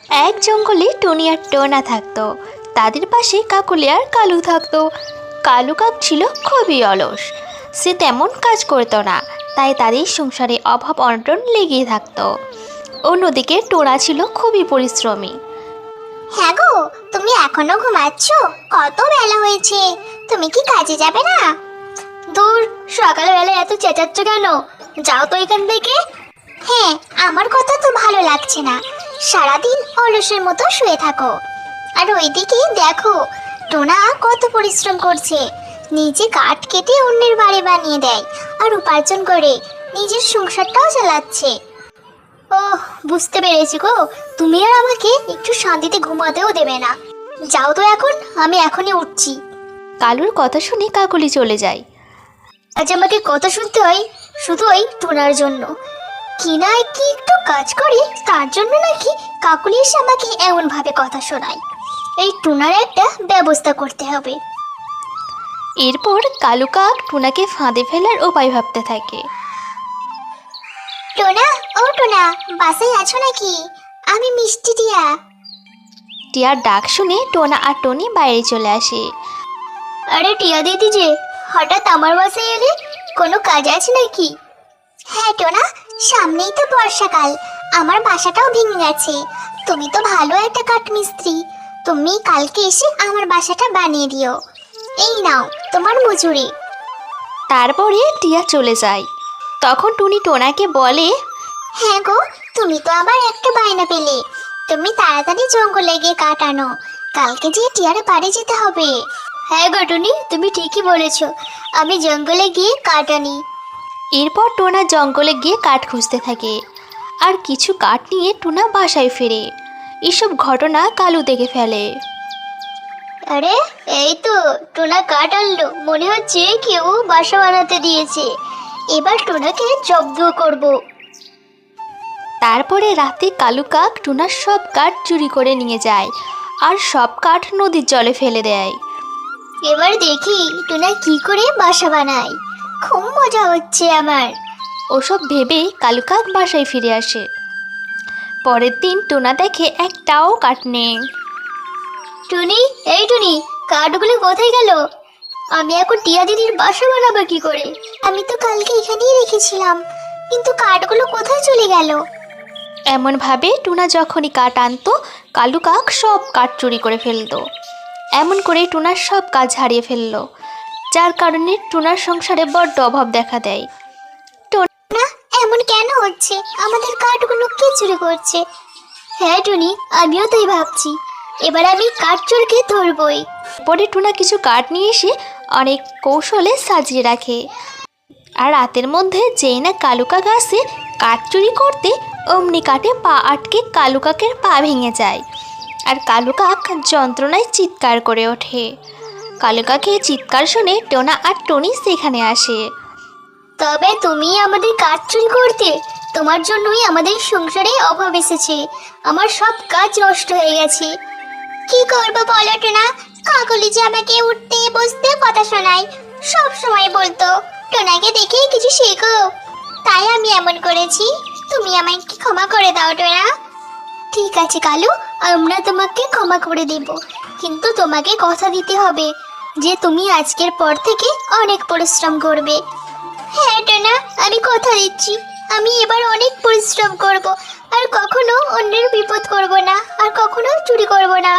এক জঙ্গলে টুনি আর টোনা থাকতো। তাদের পাশে কাকুলি আর কালু থাকতো। কালু কাক ছিল খুবই অলস, সে তেমন কাজ করতো না, তাই তাদের সংসারে অভাব অনটন লেগেই থাকতো। অন্যদিকে টোনা ছিল খুবই পরিশ্রমী। হ্যাঁ গো, তুমি এখনো ঘুমাচ্ছ? কত বেলা হয়েছে, তুমি কি কাজে যাবে না? দূর, সকালবেলা এত চেঁচাচ্ছ কেন? যাও তো এখান থেকে। হ্যাঁ, আমার কথা তো ভালো লাগছে না, সারাদিন অলসের মতো শুয়ে থাকো। আর ওইদিকে দেখো, টোনা কত পরিশ্রম করছে, নিজে কাঠ কেটে অন্যের বাড়ি বানিয়ে দেয় আর উপার্জন করে নিজের সংসারটাও চালাচ্ছে। ওহ, বুঝতে পেরেছি গো, তুমি আর আমাকে একটু শান্তিতে ঘুমাতেও দেবে না। যাও তো এখন, আমি এখনই উঠছি। কালুর কথা শুনে কাকুলি চলে যায়। আজ আমাকে কথা শুনতে হয় শুধু ওই টোনার জন্য। কি না কি একটু কাজ করি তার জন্য নাকি কাকুলি এসে আমাকে এমন ভাবে কথা শোনায়। এই টোনার একটা ব্যবস্থা করতে হবে। এরপর কালু কাক টুনাকে ফাঁদে ফেলার উপায় ভাবতে থাকে। টোনা, ও টোনা, বাসায় আছো নাকি? আমি মিষ্টি টিয়া। টিয়ার ডাক শুনে টোনা আর টনি বাইরে চলে আসে। আরে টিয়া দিদি যে, হঠাৎ আমার বাসায় এলে, কোনো কাজ আছে নাকি? হ্যাঁ টোনা, সামনেই তো বর্ষাকাল, আমার বাসাটাও ভেঙে গেছে। তুমি তো ভালো একটা কাঠমিস্ত্রি, তুমি কালকে এসে আমার বাসাটা বানিয়ে দিও। এই নাও তোমার মজুরি। তারপরে টিয়া চলে যায়। তখন টুনি টোনাকে বলে, হ্যাঁ গো, তুমি তো আবার একটা বায়না পেলে, তুমি তাড়াতাড়ি জঙ্গলে গিয়ে কাঠ আনো, কালকে যে টিয়ারে বাড়ি যেতে হবে। হ্যাঁ গো টুনি, তুমি ঠিকই বলেছ, আমি জঙ্গলে গিয়ে কাঠ আনি। এরপর টোনা জঙ্গলে গিয়ে কাঠ খুঁজতে থাকে আর কিছু কাঠ নিয়ে টুনা বাসায় ফেরে। এসব ঘটনা কালু দেখে ফেলে। আরে এই তো, টোনা কাঠ আনলো, মনে হচ্ছে কেউ বাসা বানাতে দিয়েছে। এবার টোনাকে জব্দ করব। তারপরে রাতে কালু কাক টুনার সব কাঠ চুরি করে নিয়ে যায় আর সব কাঠ নদীর জলে ফেলে দেয়। এবার দেখি টোনা কি করে বাসা বানায়, খুব মজা হচ্ছে আমার। ওসব ভেবে কালু কাক বাসায় ফিরে আসে। পরের দিন টোনা দেখে একটাও কাঠ নেই। টুনি, এই টুনি, কাঠগুলো কোথায় গেল? আমি এখন টিয়া দিদির বাসা বানাবো কি করে? আমি তো কালকে এখানেই রেখেছিলাম, কিন্তু কাঠগুলো কোথায় চলে গেল? এমনভাবে টুনা যখনই কাঠ আনতো কালু কাক সব কাঠ চুরি করে ফেলতো। এমন করে টুনার সব কাজ হারিয়ে ফেললো, যার কারণে টুনার সংসারে বড্ড অভাব দেখা দেয়। না, এমন কেন হচ্ছে? আমাদের কাঠগুলো কে চুরি করছে? হ্যাঁ টুনি, আমিও তাই ভাবছি। এবার আমি কাঠ চোরকে ধরবই। পরে টুনা কিছু কাঠ নিয়ে এসে অনেক কৌশলে সাজিয়ে রাখে। আর রাতের মধ্যে যেই না কালু কাক আসে কাঠ চুরি করতে, অমনি কাঠে পা আটকে কালু কাকের পা ভেঙে যায় আর কালু কাক যন্ত্রণায় চিৎকার করে ওঠে। কালু কাকের চিৎকার শুনে টোনা আর টনি সেখানে আসে। তবে তুমি আমাদের কাঠ চুরি করতে, তোমার জন্যই আমাদের সংসারে অভাব এসেছে, আমার সব কাজ নষ্ট হয়ে গেছে। কি করবো বলো টোনা, কাকলি যে আমাকে উঠতে বসতে কথা শোনায়, সব সময় বলতো টোনাকে দেখে কিছু শেখো, তাই আমি এমন করেছি। তুমি আমায় কি ক্ষমা করে দাও টোনা। ঠিক আছে কালু, আমরা তোমাকে ক্ষমা করে দেব, কিন্তু তোমাকে কথা দিতে হবে যে তুমি আজকের পর থেকে অনেক পরিশ্রম করবে। হ্যাঁ টোনা, আমি কথা দিচ্ছি, আমি এবার অনেক পরিশ্রম করব, আর কখনো অন্যের বিপদ করব না, আর কখনো চুরি করব না।